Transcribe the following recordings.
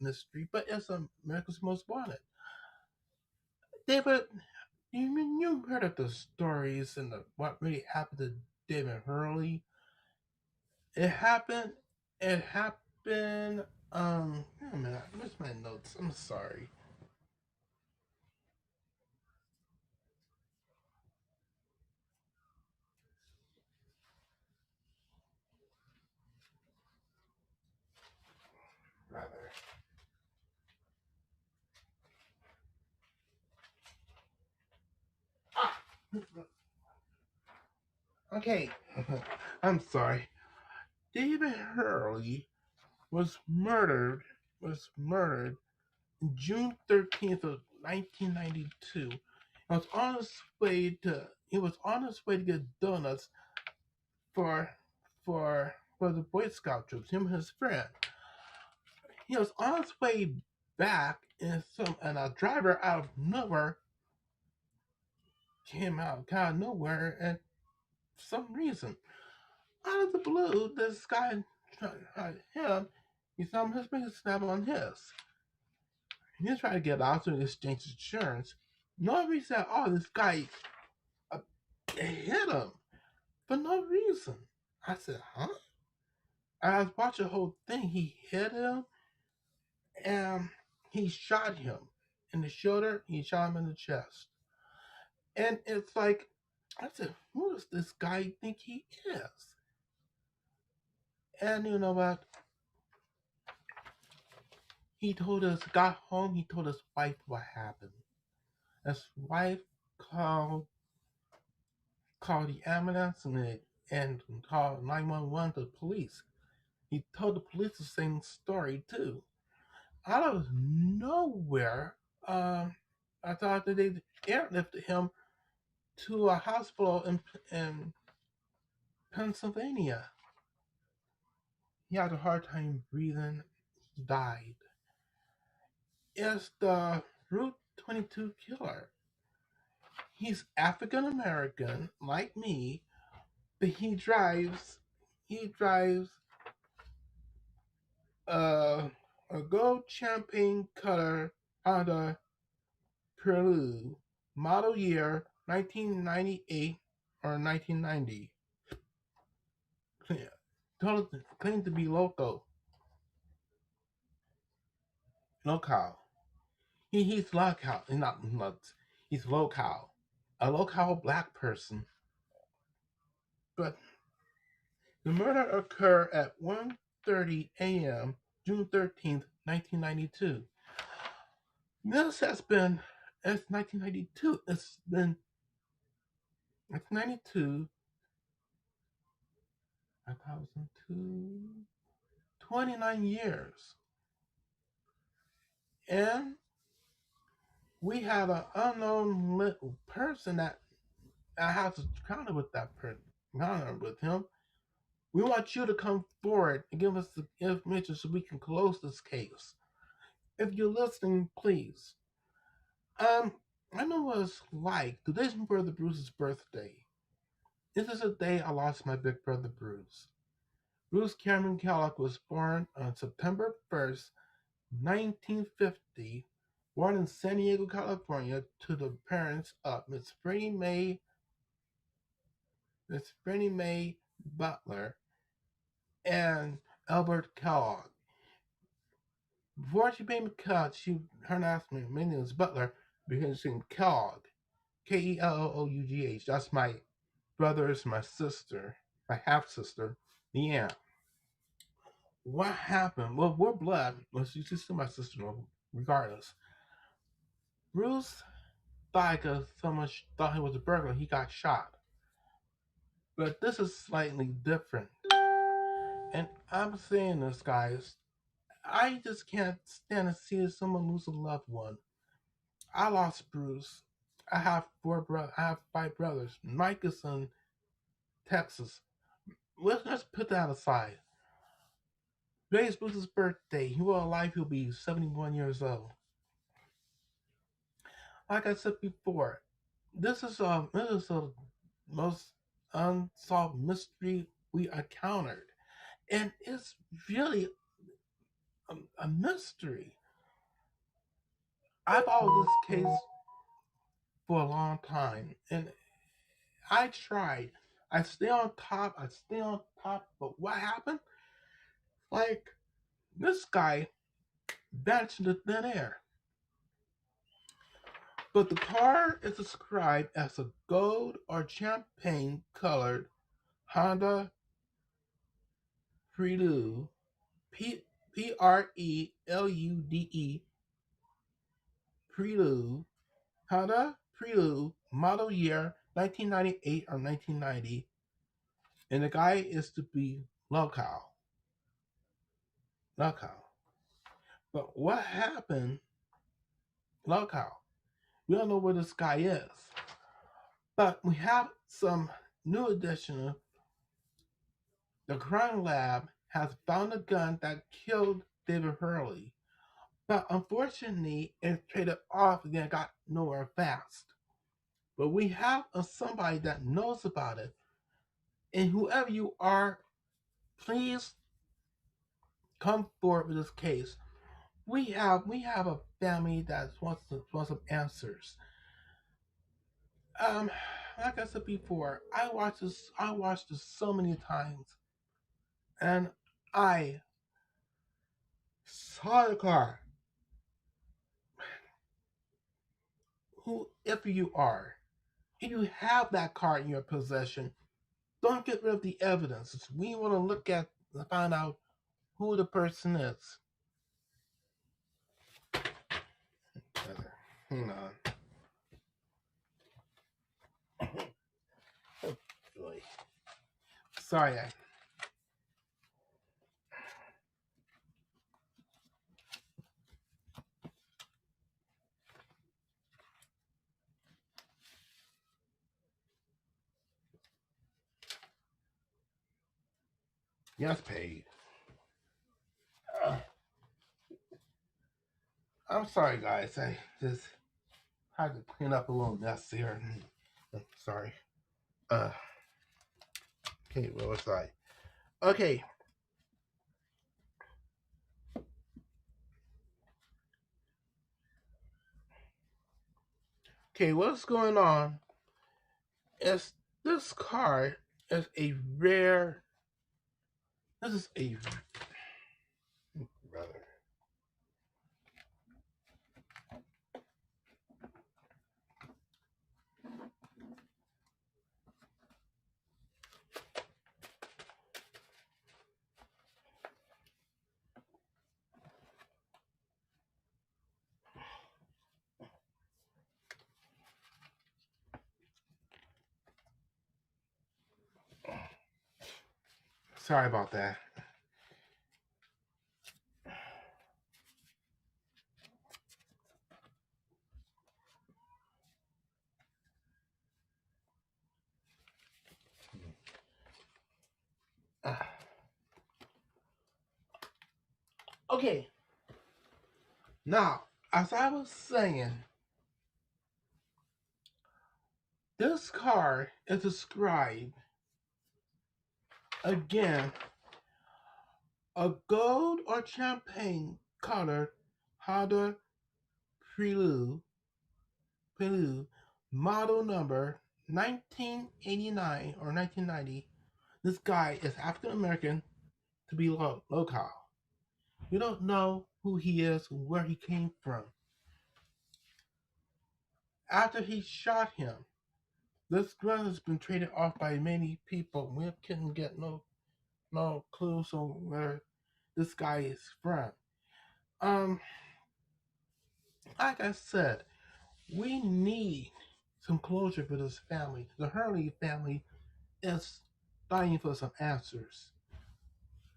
mystery, but it's America's Most Wanted. David, you heard of the stories and what really happened to David Hurley? It happened. It happened. Wait a minute. Where's my notes? I'm sorry. Rather. Ah, okay. I'm sorry. David Hurley was murdered. Was murdered June 13th of 1992. He was on his way to get donuts for for the Boy Scout troops. Him and his friend. He was on his way back, and a driver out of nowhere came out of nowhere, and for some reason, out of the blue, this guy tried him. He saw his finger snap on his. He tried to get out to exchange insurance. Nobody said, "Oh, this guy uh, hit him for no reason." I said, "Huh?" I was watching the whole thing. He hit him, and he shot him in the shoulder. He shot him in the chest. And it's like, I said, who does this guy think he is? And you know what? Got home, he told his wife what happened. His wife called called the ambulance and called 911 to the police. He told the police the same story too. Out of nowhere, I thought that they airlifted him to a hospital in Pennsylvania. He had a hard time breathing. He died. It's the Route 22 killer. He's African American, like me, but he drives uh, a gold champagne color Honda Prelude, model year 1998 or 1990. Claimed to be local. He's local. He's not nuts. He's local. A local black person. But the murder occurred at 1:30 a.m. June 13th, 1992. This has been, it's 1992. It's been 1992, 2002, 29 years. And we have an unknown little person that I have to encounter with that person, encounter with him. We want you to come forward and give us the information so we can close this case. If you're listening, please. Um, I know what it's like. Today's my brother Bruce's birthday. This is the day I lost my big brother Bruce. Bruce Cameron Kellogg was born on September 1st, 1950, born in San Diego, California, to the parents of Miss Franny Mae Butler and Albert Kellogg. Before she became Kellogg, her last name was Butler because she named Kellogg, Kellough. That's my brother's my sister, my half sister, Leanne. What happened? Well, we're blood. Well, she's still my sister, regardless. Bruce died because someone thought he was a burglar. He got shot. But this is slightly different. And I'm saying this, guys. I just can't stand to see someone lose a loved one. I lost Bruce. I have I have five brothers. Mike is in Texas. Let's put that aside. Today's Bruce's birthday. He will alive. He'll be 71 years old. Like I said before, this is the most unsolved mystery we encountered, and it's really a mystery. I followed this case for a long time, and I tried. I stay on top. I stay on top. But what happened? Like this guy vanished into thin air. But the car is described as a gold or champagne colored Honda Prelude, Prelude, Prelude, Honda Prelude, model year 1998 or 1990, and the guy is to be local. Local. But what happened? Local. We don't know where this guy is. But we have some new addition. The crime lab has found a gun that killed David Hurley. But unfortunately, it traded off and got nowhere fast. But we have somebody that knows about it. And whoever you are, please come forward with this case. We have a family that wants some answers. Um, like I said before, I watched this so many times, and I saw the car. Whoever you are, if you have that car in your possession, don't get rid of the evidence. We want to look at and find out who the person is. Hang on. Oh, boy. Sorry. Yes, paid. Uh, I'm sorry, guys. I just had to clean up a little mess here. Sorry. Uh, okay, where was I? Okay. Okay, what's going on is this car is a rare. This is a brother. Sorry about that. Uh, okay, now as I was saying, this car is described again a gold or champagne colored Honda Prelude, model number 1989 or 1990. This guy is African American to be local. We don't know who he is, where he came from. After he shot him, this gun has been traded off by many people. We couldn't get no clues on where this guy is from. Um, like I said, we need some closure for this family. The Hurley family is dying for some answers.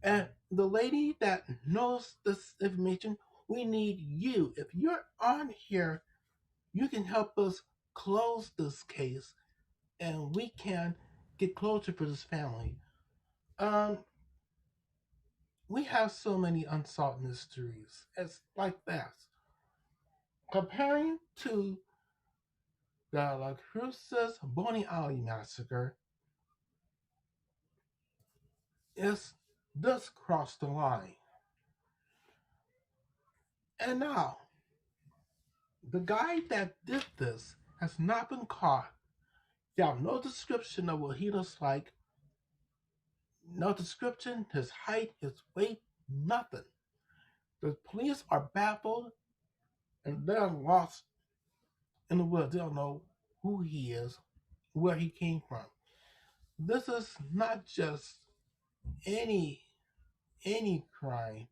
And the lady that knows this information, we need you. If you're on here, you can help us close this case and we can get closure for this family. Um, we have so many unsolved mysteries. It's like that. Comparing to the La Cruces Bonnie Alley massacre, is this crossed the line. And now, the guy that did this has not been caught. They have no description of what he looks like, no description, his height, his weight, nothing. The police are baffled and they're lost in the woods. They don't know who he is, where he came from. This is not just any any crime.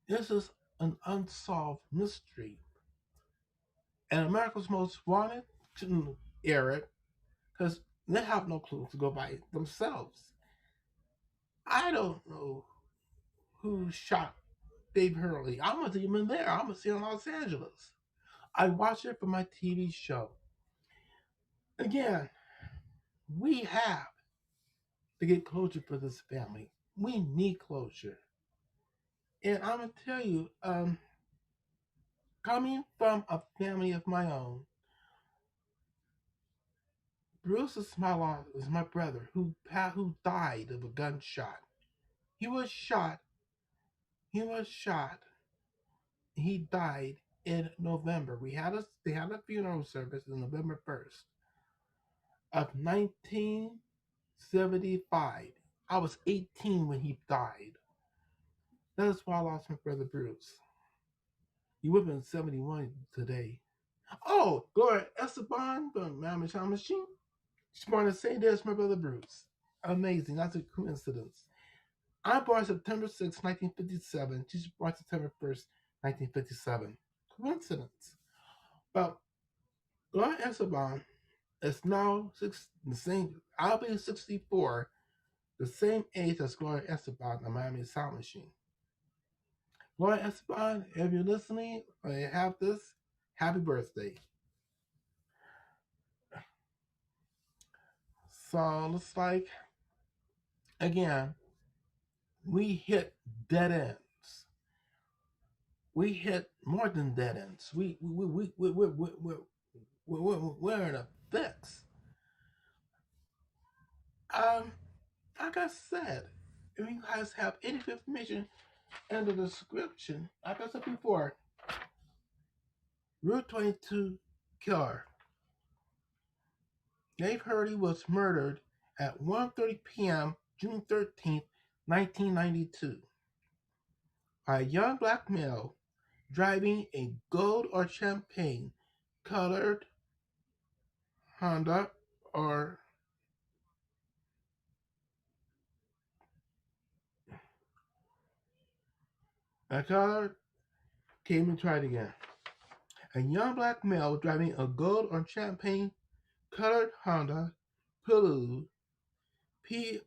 This is an unsolved mystery. And America's Most Wanted couldn't air it because they have no clue to go by themselves. I don't know who shot Dave Hurley. I wasn't even there. I was here in Los Angeles. I watched it for my TV show. Again, we have to get closure for this family. We need closure. And I'm gonna tell you, coming from a family of my own, Bruce is my brother who died of a gunshot. He was shot. He was shot. He died in November. They had a funeral service on November 1st of 1975. I was 18 when he died. That is why I lost my brother Bruce. He would have been 71 today. Oh, Gloria Esteban from Mamma Machine. She's born the same day as my brother Bruce. Amazing. That's a coincidence. I'm born September 6, 1957. She's born September 1st, 1957. Coincidence. But Gloria Esteban is now the same. I'll be 64, the same age as Gloria Esteban on Miami Sound Machine. Gloria Esteban, if you're listening or you have this, happy birthday. So it's like, again, we hit dead ends. We hit more than dead ends. We're in a fix. Um, like I said, if you guys have any information in the description, like I said before, Route 22 killer. Dave Hurley was murdered at 1:30 p.m. June 13th, 1992, by a young black male driving a gold or champagne colored Honda or a colored came and tried again. A young black male driving a gold or champagne colored Honda Prelude Prelude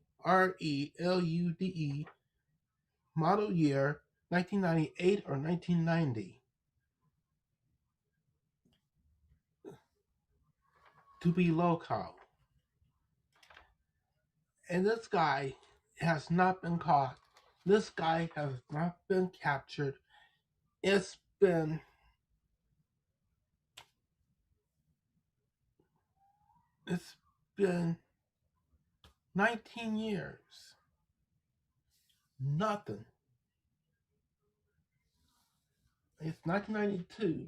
model year 1998 or 1990 to be local. And this guy has not been caught. This guy has not been captured. It's been it's been 19 years. Nothing. It's 1992.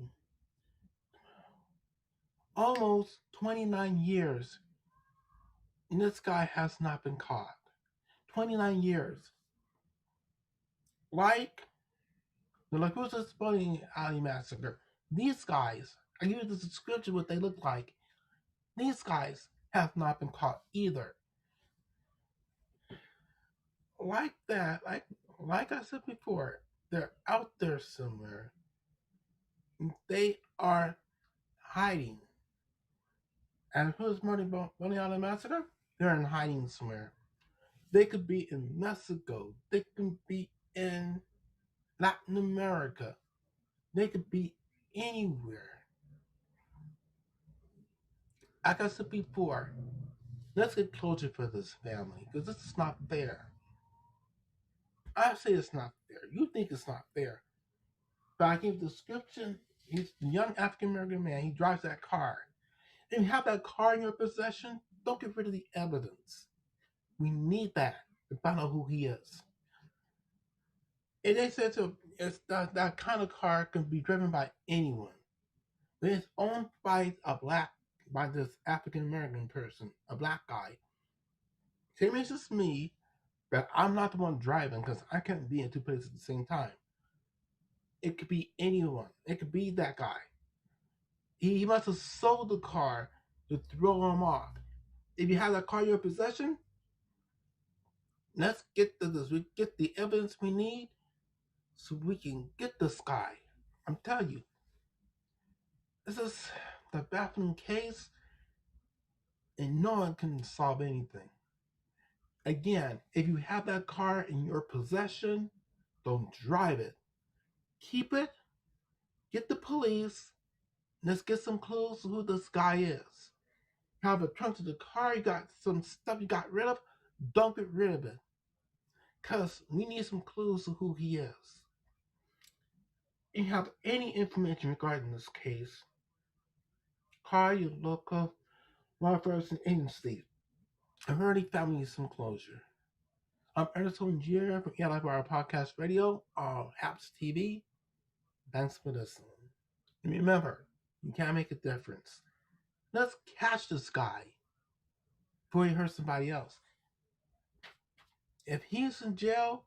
Almost 29 years. And this guy has not been caught. 29 years. Like the La Cruces Bowling Alley Massacre. These guys, I give you the description of what they look like. These guys have not been caught either. Like that, like I said before, they're out there somewhere. They are hiding. And who's Money Island Massacre? They're in hiding somewhere. They could be in Mexico. They could be in Latin America. They could be anywhere. Like I said before, let's get closure for this family because this is not fair. I say it's not fair. You think it's not fair. But I gave the description. He's a young African American man. He drives that car. If you have that car in your possession, don't get rid of the evidence. We need that to find out who he is. And they said to It's that kind of car can be driven by anyone. But it's owned by this African American person, a black guy. Same as just me, but I'm not the one driving because I can't be in two places at the same time. It could be anyone. It could be that guy. He must have sold the car to throw him off. If you have that car in your possession, let's get to this. We get the evidence we need so we can get this guy. I'm telling you, this is the baffling case, and no one can solve anything. Again, if you have that car in your possession, don't drive it. Keep it, get the police, and let's get some clues to who this guy is. Have a trunk to the car, you got some stuff you got rid of, don't get rid of it. Because we need some clues to who he is. If you have any information regarding this case, call your local law enforcement agency. I've already found you some closure. I'm Ernest Jr. from Eli Bar Podcast Radio on Haps TV. Thanks for listening. And remember, you can't make a difference. Let's catch this guy before he hurts somebody else. If he's in jail,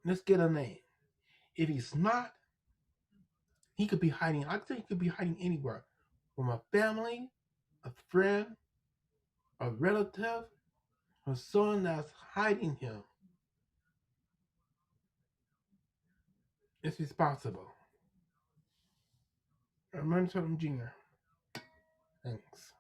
let's get a name. If he's not, he could be hiding. I think he could be hiding anywhere. From a family, a friend, a relative, or someone that's hiding him is responsible. I'm Ernest Jr. Thanks.